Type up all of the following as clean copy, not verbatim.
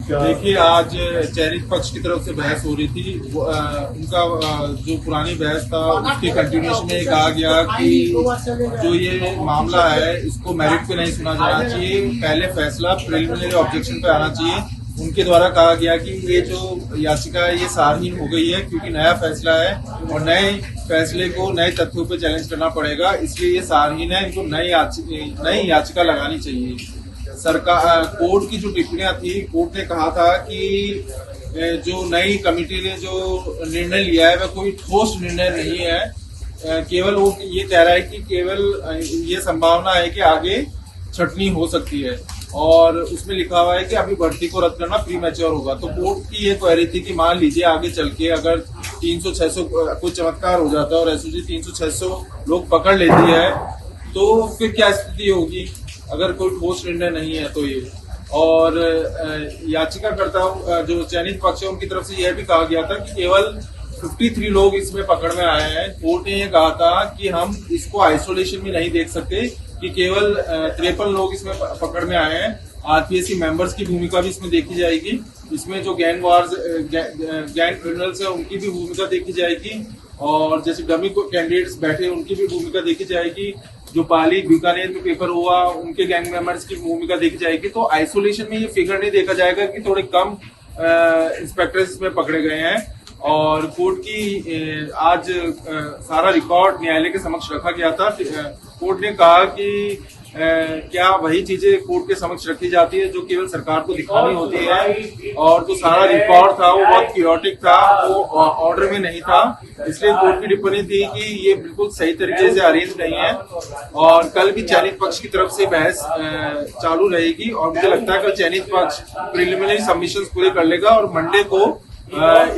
देखिए, आज चयनित पक्ष की तरफ से बहस हो रही थी। उनका जो पुरानी बहस था उसके कंटिन्यूएशन में कहा गया कि जो ये मामला है इसको मेरिट पे नहीं सुना जाना चाहिए, पहले फैसला प्रिलिमिनरी ऑब्जेक्शन पे आना चाहिए। उनके द्वारा कहा गया कि ये जो याचिका है ये सारहीन हो गई है क्योंकि नया फैसला है और नए फैसले को नए तथ्यों पे चैलेंज करना पड़ेगा, इसलिए ये सारहीन है, इनको नई याचिका लगानी चाहिए। सरकार कोर्ट की जो टिप्पणियां थी, कोर्ट ने कहा था कि जो नई कमेटी ने जो निर्णय लिया है वह कोई ठोस निर्णय नहीं है। केवल वो ये कह रहा है कि केवल ये संभावना है कि आगे छटनी हो सकती है और उसमें लिखा हुआ है कि अभी भर्ती को रद्द करना प्री मैच्योर होगा। तो कोर्ट की ये क्वेरी थी कि मान लीजिए आगे चल के अगर 300-600 कोई चमत्कार हो जाता है और एसओजी 300-600 लोग पकड़ लेती है तो फिर क्या स्थिति होगी अगर कोई ठोस निर्णय नहीं है तो ये। और याचिकाकर्ता जो चयनित पक्ष है उनकी तरफ से यह भी कहा गया था कि केवल 53 लोग इसमें पकड़ में आए हैं। कोर्ट ने ये कहा था कि हम इसको आइसोलेशन में नहीं देख सकते कि केवल 53 लोग इसमें पकड़ में आए हैं। आरपीएससी मेंबर्स की भूमिका भी इसमें देखी जाएगी, इसमें जो गैंग क्रिमिनल्स है उनकी भी भूमिका देखी जाएगी और जैसे डमी कैंडिडेट्स बैठे उनकी भी भूमिका देखी जाएगी, जो पाली बीकानेर में पेपर हुआ उनके गैंग मेंबर्स की भूमिका देखी जाएगी। तो आइसोलेशन में ये फिगर नहीं देखा जाएगा कि थोड़े कम इंस्पेक्टर्स इसमें पकड़े गए हैं। और कोर्ट की आज सारा रिकॉर्ड न्यायालय के समक्ष रखा गया था। कोर्ट ने कहा कि क्या वही चीजें कोर्ट के समक्ष रखी जाती है जो केवल सरकार को दिखानी होती है, और जो सारा रिकॉर्ड था वो बहुत क्योटिक था, वो ऑर्डर में नहीं था। इसलिए कोर्ट की टिप्पणी थी कि ये बिल्कुल सही तरीके से अरेंज नहीं है। और कल भी चयनित पक्ष की तरफ से बहस चालू रहेगी और मुझे लगता है कल चयनित पक्ष प्रिलिमिनरी सबमिशंस पूरे कर लेगा और मंडे को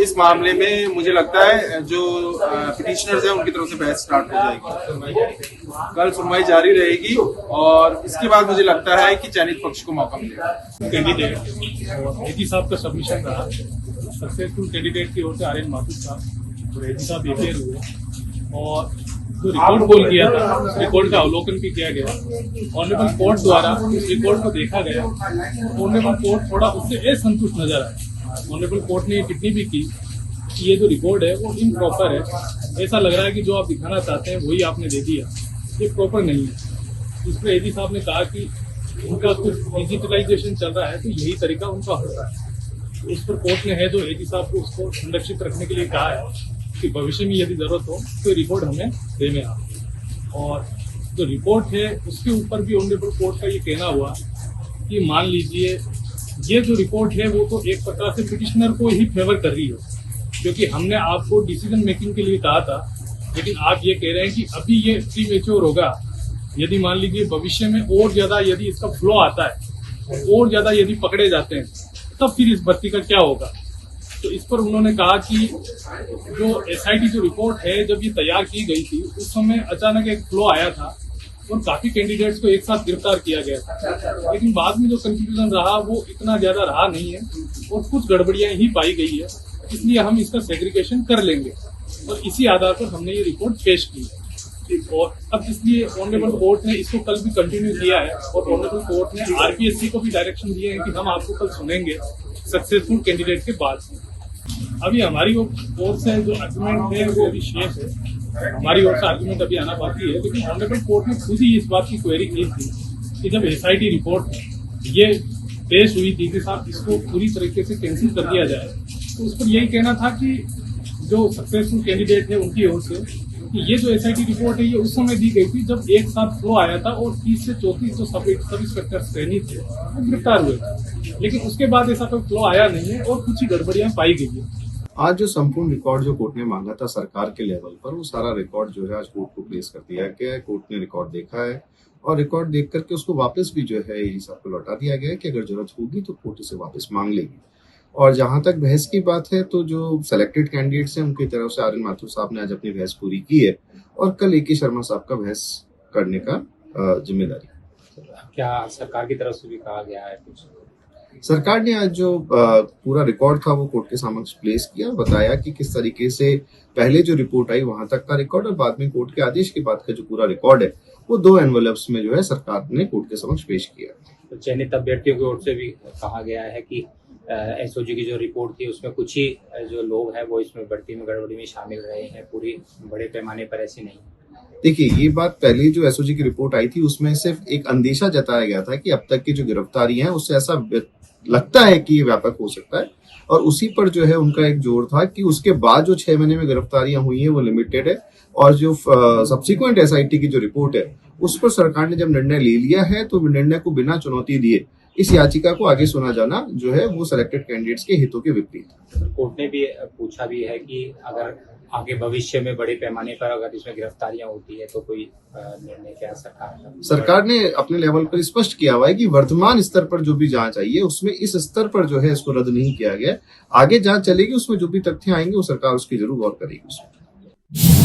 इस मामले में मुझे लगता है जो पिटिशनर्स हैं उनकी तरफ से बहस स्टार्ट हो जाएगी। कल सुनवाई जारी रहेगी और इसके बाद मुझे लगता है कि चयनित पक्ष को मौका मिलेगा। कैंडिडेट एजी साहब का सबमिशन रहा, सक्सेसफुल कैंडिडेट की ओर से आर्यन माथुर साहब और एजी साहब अपेयर हुए और जो रिकॉर्ड पोल किया था उस रिकॉर्ड का अवलोकन भी किया गया। ऑनरेबल कोर्ट द्वारा उस रिकॉर्ड को देखा गया। ऑनरेबल कोर्ट थोड़ा उससे असंतुष्ट नजर आया। ऑनरेबल कोर्ट ने टिप्पणी भी की कि ये जो रिकॉर्ड है वो इम्प्रॉपर है, ऐसा लग रहा है कि जो आप दिखाना चाहते हैं वही आपने दे दिया, ये प्रॉपर नहीं है। इस पर एजी साहब ने कहा कि उनका कुछ डिजिटलाइजेशन चल रहा है तो यही तरीका उनका होता है। उस पर कोर्ट ने है जो एजी साहब को उसको संरक्षित रखने के लिए कहा है कि भविष्य में यदि जरूरत हो तो रिकॉर्ड हमें देने आप। और जो रिपोर्ट है उसके ऊपर भी ऑनरेबल कोर्ट का ये कहना हुआ कि मान लीजिए ये जो रिपोर्ट है वो तो एक प्रकार से पिटिशनर को ही फेवर कर रही है, क्योंकि हमने आपको डिसीजन मेकिंग के लिए कहा था, लेकिन आप ये कह रहे हैं कि अभी ये प्री मैच्योर होगा। यदि मान लीजिए भविष्य में और ज्यादा यदि इसका फ्लो आता है और ज्यादा यदि पकड़े जाते हैं तब फिर इस भर्ती का क्या होगा। तो इस पर उन्होंने कहा कि जो एसआईटी जो रिपोर्ट है जब ये तैयार की गई थी उस समय अचानक एक फ्लो आया था और काफी कैंडिडेट्स को एक साथ गिरफ्तार किया गया था, लेकिन बाद में जो कंफ्यूजन रहा वो इतना ज्यादा रहा नहीं है और कुछ गड़बड़ियां ही पाई गई है, इसलिए हम इसका सेग्रीगेशन कर लेंगे और इसी आधार पर हमने ये रिपोर्ट पेश की। और अब इसलिए ऑनरेबल कोर्ट ने इसको कल भी कंटिन्यू किया है और ऑनरेबल कोर्ट ने आरपीएससी को भी डायरेक्शन दिए हैं कि हम आपको कल सुनेंगे सक्सेसफुल कैंडिडेट के बाद। अभी हमारी ओर से जो आर्गुमेंट है वो अभी शेष है, हमारी ओर से आर्गुमेंट अभी आना बाकी है। लेकिन ऑनरेबल कोर्ट ने खुद ही इस बात की क्वेरी की थी कि जब एसआईटी रिपोर्ट ये पेश हुई थी कि साहब इसको पूरी तरीके से कैंसिल कर दिया जाए, तो उस पर यही कहना था कि जो सक्सेसफुल कैंडिडेट है उनकी ओर से कि ये जो एसआईटी रिपोर्ट है ये उस समय दी गई थी जब एक साथ फ्लो आया था और 30 से 34 जो सब इंस्पेक्टर ट्रेनिंग थे वो गिरफ्तार हुए थे, लेकिन उसके बाद ऐसा कोई फ्लो आया नहीं है और कुछ ही गड़बड़ियां पाई गई है। आज जो संपूर्ण रिकॉर्ड जो कोर्ट ने मांगा था सरकार के लेवल पर, वो सारा रिकॉर्ड जो है आज कोर्ट को प्लेस कर दिया गया है। कोर्ट ने रिकॉर्ड देखा है और रिकॉर्ड देख करके उसको वापस भी जो है एजी साहब को लौटा दिया गया है कि अगर जरूरत होगी तो कोर्ट इसे वापस मांग लेगी। और जहां तक बहस की बात है तो जो सेलेक्टेड कैंडिडेट्स हैं उनकी तरफ से आर्यन माथुर साहब ने आज अपनी बहस पूरी की है और कल ए.के. शर्मा साहब का बहस करने का जिम्मेदारी। क्या सरकार की तरफ से भी कहा गया है कुछ? सरकार ने आज जो पूरा रिकॉर्ड था वो कोर्ट के समक्ष प्लेस किया, बताया कि किस तरीके से पहले जो रिपोर्ट आई वहां तक का रिकॉर्ड और बाद में कोर्ट के आदेश के बाद का जो पूरा रिकॉर्ड है वो 2 एनवेलप्स में जो है सरकार ने कोर्ट के समक्ष पेश किया। तो चयनित अभ्यर्थियों की ओर से भी कहा गया है कि एसओजी की जो रिपोर्ट थी उसमें कुछ ही जो लोग हैं वो इसमें बढ़ती में गड़बड़ी में शामिल रहे हैं, पूरी बड़े पैमाने पर ऐसे नहीं। देखिए, ये बात पहले जो एसओजी की रिपोर्ट आई थी उसमें सिर्फ एक अंदेशा जताया गया था कि अब तक की जो गिरफ्तारी है उससे ऐसा लगता है कि ये व्यापक हो सकता है, और उसी पर जो है उनका एक जोर था कि उसके बाद जो 6 महीने में गिरफ्तारियां हुई हैं वो लिमिटेड है, और जो सब्सिक्वेंट एसआईटी की जो रिपोर्ट है उस पर सरकार ने जब निर्णय ले लिया है तो निर्णय को बिना चुनौती दिए इस याचिका को आगे सुना जाना जो है वो सिलेक्टेड कैंडिडेट्स के हितों के विपरीत है। कोर्ट ने भी पूछा भी है कि अगर आगे भविष्य में बड़े पैमाने पर अगर इसमें गिरफ्तारियां होती है तो कोई निर्णय क्या सरकार ने अपने लेवल पर स्पष्ट किया हुआ है कि वर्तमान स्तर पर जो भी जांच आई है उसमें इस स्तर पर जो है इसको रद्द नहीं किया गया। आगे जांच चलेगी, उसमें जो भी तथ्य आएंगे वो सरकार उसकी जरूर गौर करेगी उसमें।